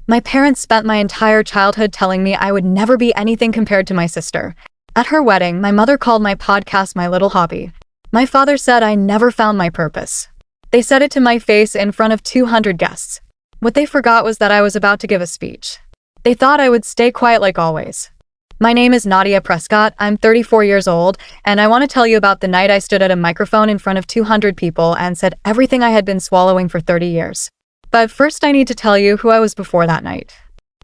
My parents spent my entire childhood telling me I would never be anything compared to my sister. At her wedding, my mother called my podcast my little hobby. My father said I never found my purpose. They said it to my face in front of 200 guests. What they forgot was that I was about to give a speech. They thought I would stay quiet like always. My name is Nadia Prescott, I'm 34 years old, and I want to tell you about the night I stood at a microphone in front of 200 people and said everything I had been swallowing for 30 years. But first I need to tell you who I was before that night.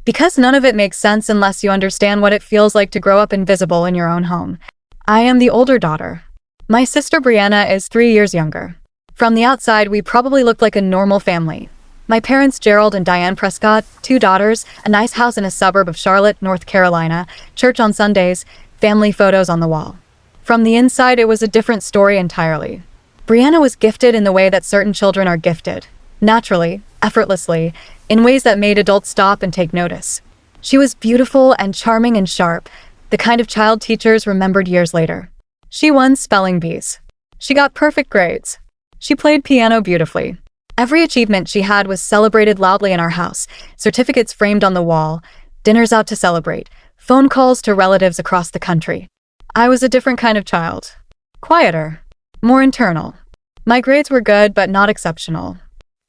Because none of it makes sense unless you understand what it feels like to grow up invisible in your own home. I am the older daughter. My sister Brianna is 3 years younger. From the outside, we probably looked like a normal family. My parents, Gerald and Diane Prescott, 2 daughters, a nice house in a suburb of Charlotte, North Carolina, church on Sundays, family photos on the wall. From the inside, it was a different story entirely. Brianna was gifted in the way that certain children are gifted. Naturally, effortlessly, in ways that made adults stop and take notice. She was beautiful and charming and sharp, the kind of child teachers remembered years later. She won spelling bees. She got perfect grades. She played piano beautifully. Every achievement she had was celebrated loudly in our house, certificates framed on the wall, dinners out to celebrate, phone calls to relatives across the country. I was a different kind of child. Quieter. More internal. My grades were good, but not exceptional.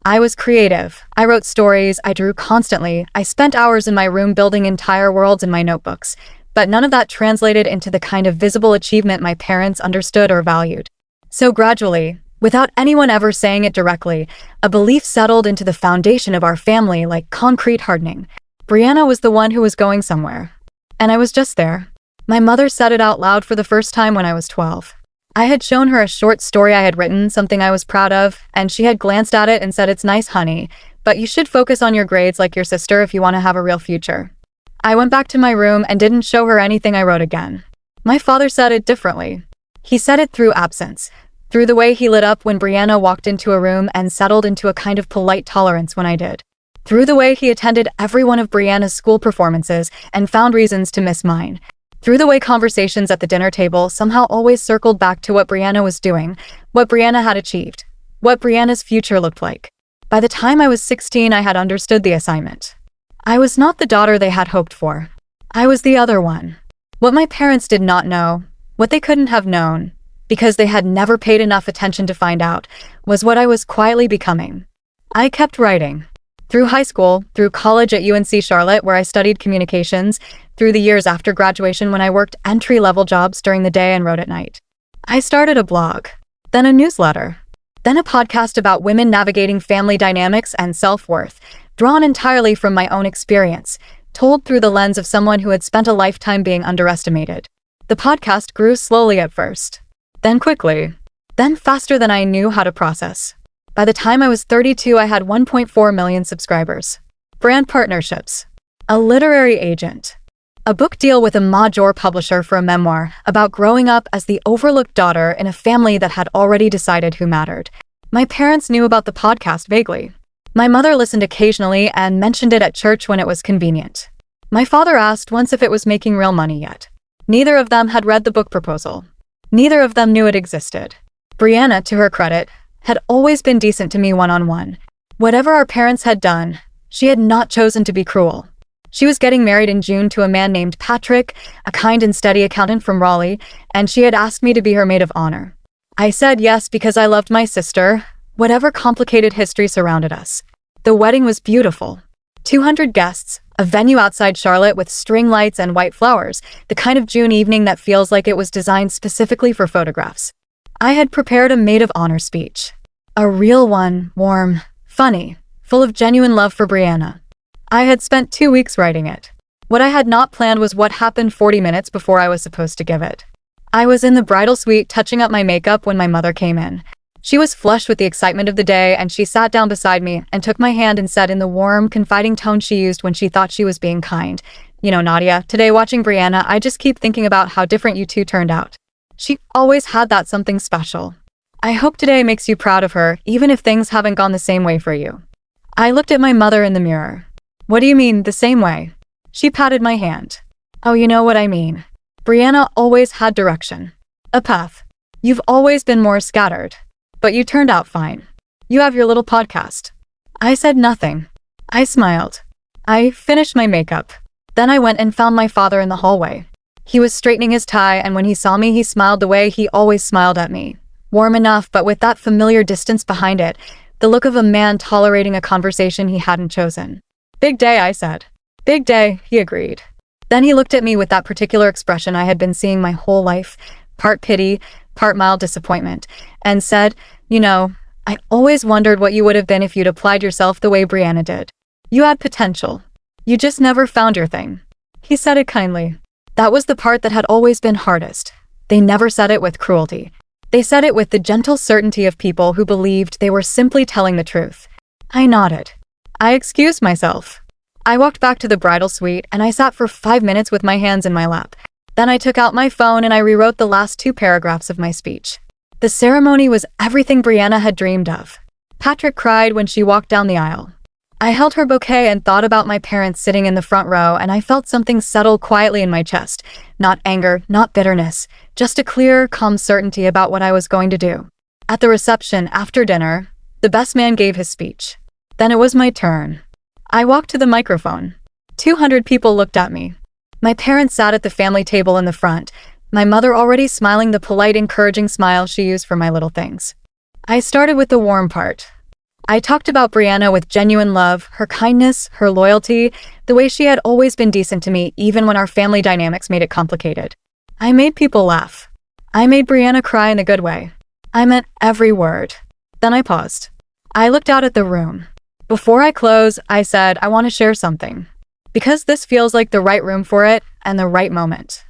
I was creative. I wrote stories, I drew constantly, I spent hours in my room building entire worlds in my notebooks, but none of that translated into the kind of visible achievement my parents understood or valued. So gradually, without anyone ever saying it directly, a belief settled into the foundation of our family like concrete hardening. Brianna was the one who was going somewhere. And I was just there. My mother said it out loud for the first time when I was 12. I had shown her a short story I had written, something I was proud of, and she had glanced at it and said, "It's nice, honey, but you should focus on your grades like your sister if you want to have a real future." I went back to my room and didn't show her anything I wrote again. My father said it differently. He said it through absence, through the way he lit up when Brianna walked into a room and settled into a kind of polite tolerance when I did. Through the way he attended every one of Brianna's school performances and found reasons to miss mine. Through the way conversations at the dinner table somehow always circled back to what Brianna was doing, what Brianna had achieved, what Brianna's future looked like. By the time I was 16, I had understood the assignment. I was not the daughter they had hoped for. I was the other one. What my parents did not know, what they couldn't have known, because they had never paid enough attention to find out, was what I was quietly becoming. I kept writing. Through high school, through college at UNC Charlotte where I studied communications, through the years after graduation when I worked entry-level jobs during the day and wrote at night. I started a blog, then a newsletter, then a podcast about women navigating family dynamics and self-worth, drawn entirely from my own experience, told through the lens of someone who had spent a lifetime being underestimated. The podcast grew slowly at first, then quickly, then faster than I knew how to process. By the time I was 32, I had 1.4 million subscribers. Brand partnerships. A literary agent. A book deal with a major publisher for a memoir about growing up as the overlooked daughter in a family that had already decided who mattered. My parents knew about the podcast vaguely. My mother listened occasionally and mentioned it at church when it was convenient. My father asked once if it was making real money yet. Neither of them had read the book proposal. Neither of them knew it existed. Brianna, to her credit, had always been decent to me one-on-one. Whatever our parents had done, she had not chosen to be cruel. She was getting married in June to a man named Patrick, a kind and steady accountant from Raleigh, and she had asked me to be her maid of honor. I said yes because I loved my sister, whatever complicated history surrounded us. The wedding was beautiful. 200 guests, a venue outside Charlotte with string lights and white flowers, the kind of June evening that feels like it was designed specifically for photographs. I had prepared a maid of honor speech. A real one, warm, funny, full of genuine love for Brianna. I had spent 2 weeks writing it. What I had not planned was what happened 40 minutes before I was supposed to give it. I was in the bridal suite touching up my makeup when my mother came in. She was flushed with the excitement of the day, and she sat down beside me and took my hand and said in the warm, confiding tone she used when she thought she was being kind, "You know, Nadia, today watching Brianna, I just keep thinking about how different you two turned out. She always had that something special. I hope today makes you proud of her, even if things haven't gone the same way for you." I looked at my mother in the mirror. "What do you mean, the same way?" She patted my hand. "Oh, you know what I mean. Brianna always had direction. A path. You've always been more scattered. But you turned out fine. You have your little podcast." I said nothing. I smiled. I finished my makeup. Then I went and found my father in the hallway. He was straightening his tie, and when he saw me, he smiled the way he always smiled at me. Warm enough, but with that familiar distance behind it, the look of a man tolerating a conversation he hadn't chosen. "Big day," I said. "Big day," he agreed. Then he looked at me with that particular expression I had been seeing my whole life, part pity, part mild disappointment, and said, "You know, I always wondered what you would have been if you'd applied yourself the way Brianna did. You had potential. You just never found your thing." He said it kindly. That was the part that had always been hardest. They never said it with cruelty. They said it with the gentle certainty of people who believed they were simply telling the truth. I nodded. I excused myself. I walked back to the bridal suite and I sat for 5 minutes with my hands in my lap. Then I took out my phone and I rewrote the last 2 paragraphs of my speech. The ceremony was everything Brianna had dreamed of. Patrick cried when she walked down the aisle. I held her bouquet and thought about my parents sitting in the front row, and I felt something settle quietly in my chest. Not anger, not bitterness, just a clear, calm certainty about what I was going to do. At the reception, after dinner, the best man gave his speech. Then it was my turn. I walked to the microphone. 200 people looked at me. My parents sat at the family table in the front, my mother already smiling the polite, encouraging smile she used for my little things. I started with the warm part. I talked about Brianna with genuine love, her kindness, her loyalty, the way she had always been decent to me even when our family dynamics made it complicated. I made people laugh. I made Brianna cry in a good way. I meant every word. Then I paused. I looked out at the room. Before I close, I said, I want to share something. Because this feels like the right room for it and the right moment.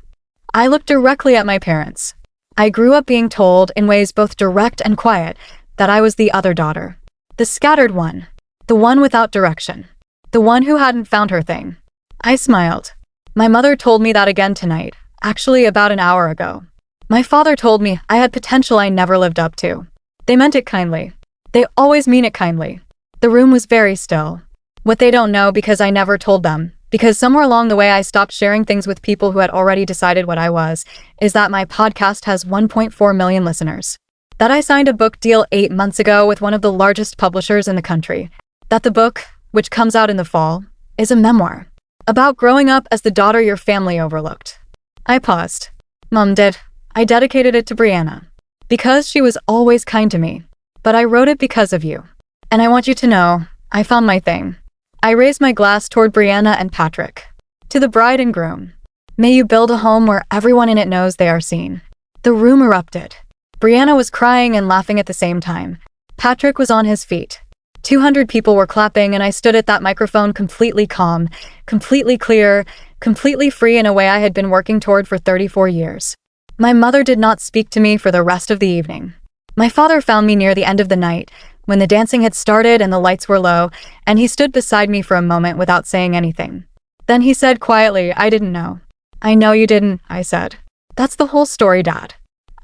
I looked directly at my parents. I grew up being told, in ways both direct and quiet, that I was the other daughter. The scattered one. The one without direction. The one who hadn't found her thing. I smiled. My mother told me that again tonight, actually about an hour ago. My father told me I had potential I never lived up to. They meant it kindly. They always mean it kindly. The room was very still. What they don't know, because I never told them, because somewhere along the way I stopped sharing things with people who had already decided what I was, is that my podcast has 1.4 million listeners. That I signed a book deal 8 months ago with one of the largest publishers in the country. That the book, which comes out in the fall, is a memoir. About growing up as the daughter your family overlooked. I paused. Mom did. I dedicated it to Brianna. Because she was always kind to me. But I wrote it because of you. And I want you to know, I found my thing. I raised my glass toward Brianna and Patrick. To the bride and groom. May you build a home where everyone in it knows they are seen. The room erupted. Brianna was crying and laughing at the same time. Patrick was on his feet. 200 people were clapping, and I stood at that microphone completely calm, completely clear, completely free in a way I had been working toward for 34 years. My mother did not speak to me for the rest of the evening. My father found me near the end of the night, when the dancing had started and the lights were low, and he stood beside me for a moment without saying anything. Then he said quietly, I didn't know. I know you didn't, I said. That's the whole story, Dad.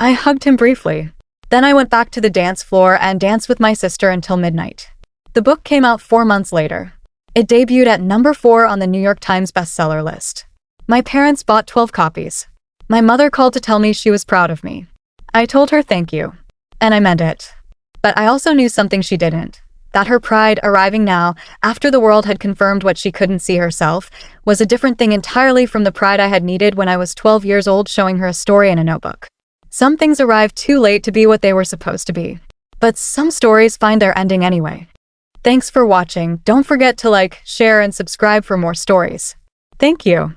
I hugged him briefly. Then I went back to the dance floor and danced with my sister until midnight. The book came out 4 months later. It debuted at number 4 on the New York Times bestseller list. My parents bought 12 copies. My mother called to tell me she was proud of me. I told her thank you. And I meant it. But I also knew something she didn't. That her pride, arriving now, after the world had confirmed what she couldn't see herself, was a different thing entirely from the pride I had needed when I was 12 years old showing her a story in a notebook. Some things arrive too late to be what they were supposed to be. But some stories find their ending anyway. Thanks for watching. Don't forget to like, share, and subscribe for more stories. Thank you.